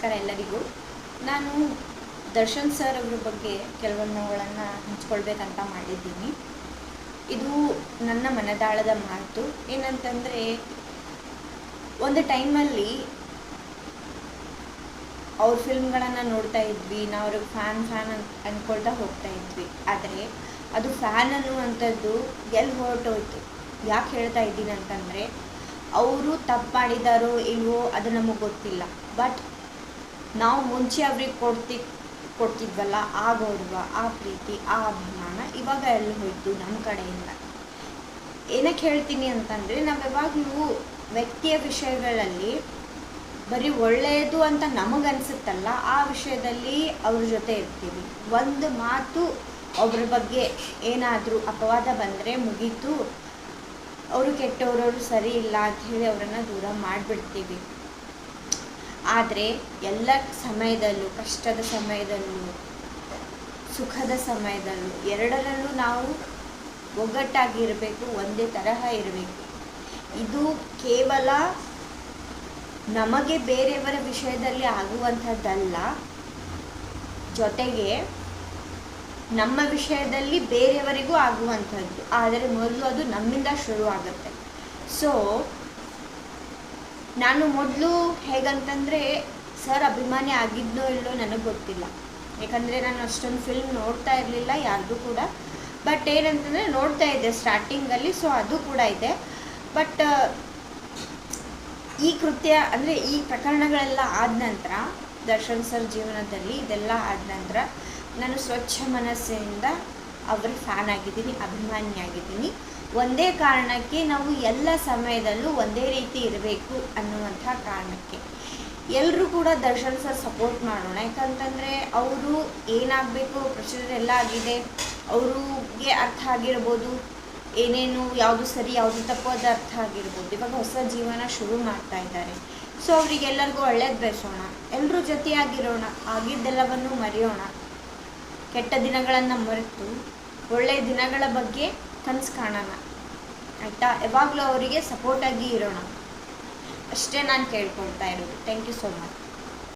ನಮಸ್ಕಾರ ಎಲ್ಲರಿಗೂ. ನಾನು ದರ್ಶನ್ ಸರ್ ಅವರ ಬಗ್ಗೆ ಕೆಲವೊಂದುಗಳನ್ನು ಹಂಚ್ಕೊಳ್ಬೇಕಂತ ಮಾಡಿದ್ದೀನಿ. ಇದು ನನ್ನ ಮನದಾಳದ ಮಾತು. ಏನಂತಂದರೆ, ಒಂದು ಟೈಮಲ್ಲಿ ಅವ್ರ ಫಿಲ್ಮ್ಗಳನ್ನು ನೋಡ್ತಾ ಇದ್ವಿ, ನಾವು ಅವ್ರಿಗೆ ಫ್ಯಾನ್ ಅಂದ್ಕೊಳ್ತಾ ಹೋಗ್ತಾ ಇದ್ವಿ. ಆದರೆ ಅದು ಫ್ಯಾನ್ ಅನ್ನುವಂಥದ್ದು ಎಲ್ಲಿ ಹೊರಟೋಯ್ತು. ಯಾಕೆ ಹೇಳ್ತಾ ಇದ್ದೀನಿ ಅಂತಂದರೆ, ಅವರು ತಪ್ಪು ಮಾಡಿದಾರೋ ಇಲ್ವೋ ಅದು ನಮಗೆ ಗೊತ್ತಿಲ್ಲ. ಬಟ್ ನಾವು ಮುಂಚೆ ಅವ್ರಿಗೆ ಕೊಡ್ತಿದ್ವಲ್ಲ ಆ ಗೌರವ, ಆ ಪ್ರೀತಿ, ಆ ಅಭಿಮಾನ ಇವಾಗ ಎಲ್ಲಿ ಹೋಯ್ತು ನಮ್ಮ ಕಡೆಯಿಂದ. ಏನಕ್ಕೆ ಹೇಳ್ತೀನಿ ಅಂತಂದರೆ, ನಾವು ಯಾವಾಗಲೂ ವ್ಯಕ್ತಿಯ ವಿಷಯಗಳಲ್ಲಿ ಬರೀ ಒಳ್ಳೆಯದು ಅಂತ ನಮಗನ್ಸುತ್ತಲ್ಲ, ಆ ವಿಷಯದಲ್ಲಿ ಅವ್ರ ಜೊತೆ ಇರ್ತೀವಿ. ಒಂದು ಮಾತು ಒಬ್ಬರ ಬಗ್ಗೆ ಏನಾದರೂ ಅಪವಾದ ಬಂದರೆ ಮುಗೀತು, ಅವರು ಕೆಟ್ಟವರು, ಅವರು ಸರಿ ಇಲ್ಲ ಅಂತ ಹೇಳಿ ಅವರನ್ನು ದೂರ ಮಾಡಿಬಿಡ್ತೀವಿ. ಆದರೆ ಎಲ್ಲ ಸಮಯದಲ್ಲೂ, ಕಷ್ಟದ ಸಮಯದಲ್ಲೂ ಸುಖದ ಸಮಯದಲ್ಲೂ ಎರಡರಲ್ಲೂ ನಾವು ಒಗ್ಗಟ್ಟಾಗಿರಬೇಕು, ಒಂದೇ ತರಹ ಇರಬೇಕು. ಇದು ಕೇವಲ ನಮಗೆ ಬೇರೆಯವರ ವಿಷಯದಲ್ಲಿ ಆಗುವಂಥದ್ದಲ್ಲ, ಜೊತೆಗೆ ನಮ್ಮ ವಿಷಯದಲ್ಲಿ ಬೇರೆಯವರಿಗೂ ಆಗುವಂಥದ್ದು. ಆದರೆ ಮೊದಲು ಅದು ನಮ್ಮಿಂದ ಶುರುವಾಗುತ್ತೆ. ಸೊ ನಾನು ಮೊದಲು ಹೇಗಂತಂದರೆ, ಸರ್ ಅಭಿಮಾನಿ ಆಗಿದ್ನೋ ಇಲ್ಲೋ ನನಗೆ ಗೊತ್ತಿಲ್ಲ. ಯಾಕಂದರೆ ನಾನು ಅಷ್ಟೊಂದು ಫಿಲ್ಮ್ ನೋಡ್ತಾ ಇರಲಿಲ್ಲ ಯಾರ್ದು ಕೂಡ. ಬಟ್ ಏನಂತಂದರೆ, ನೋಡ್ತಾ ಇದ್ದೆ ಸ್ಟಾರ್ಟಿಂಗಲ್ಲಿ, ಸೊ ಅದು ಕೂಡ ಇದೆ. ಬಟ್ ಈ ಕೃತ್ಯ ಅಂದರೆ ಈ ಪ್ರಕರಣಗಳೆಲ್ಲ ಆದ ನಂತರ, ದರ್ಶನ್ ಸರ್ ಜೀವನದಲ್ಲಿ ಇದೆಲ್ಲ ಆದ ನಂತರ ನಾನು ಸ್ವಚ್ಛ ಮನಸ್ಸಿನಿಂದ ಅವ್ರ ಫ್ಯಾನ್ ಆಗಿದ್ದೀನಿ, ಅಭಿಮಾನಿಯಾಗಿದ್ದೀನಿ. ಒಂದೇ ಕಾರಣಕ್ಕೆ, ನಾವು ಎಲ್ಲ ಸಮಯದಲ್ಲೂ ಒಂದೇ ರೀತಿ ಇರಬೇಕು ಅನ್ನುವಂಥ ಕಾರಣಕ್ಕೆ ಎಲ್ಲರೂ ಕೂಡ ದರ್ಶನ್ ಸರ್ ಸಪೋರ್ಟ್ ಮಾಡೋಣ. ಯಾಕಂತಂದರೆ ಅವರು ಏನಾಗಬೇಕು, ಪ್ರೊಸೀಜರ್ ಎಲ್ಲ ಆಗಿದೆ, ಅವ್ರಿಗೆ ಅರ್ಥ ಆಗಿರ್ಬೋದು, ಏನೇನು ಯಾವುದು ಸರಿ ಯಾವುದು ತಪ್ಪು ಅದು ಅರ್ಥ ಆಗಿರ್ಬೋದು. ಇವಾಗ ಹೊಸ ಜೀವನ ಶುರು ಮಾಡ್ತಾ ಇದ್ದಾರೆ. ಸೊ ಅವರಿಗೆಲ್ಲರಿಗೂ ಒಳ್ಳೇದು ಬಯಸೋಣ, ಎಲ್ಲರೂ ಜೊತೆಯಾಗಿರೋಣ, ಆಗಿದ್ದೆಲ್ಲವನ್ನು ಮರೆಯೋಣ, ಕೆಟ್ಟ ದಿನಗಳನ್ನು ಮರೆತು ಒಳ್ಳೆಯ ದಿನಗಳ ಬಗ್ಗೆ ಕನಸು ಕಾಣೋಣ, ಆಯಿತಾ? ಯಾವಾಗಲೂ ಅವರಿಗೆ ಸಪೋರ್ಟಾಗಿ ಇರೋಣ. ಅಷ್ಟೇ ನಾನು ಕೇಳ್ಕೊಳ್ತಾ ಇರೋದು. Thank you so much.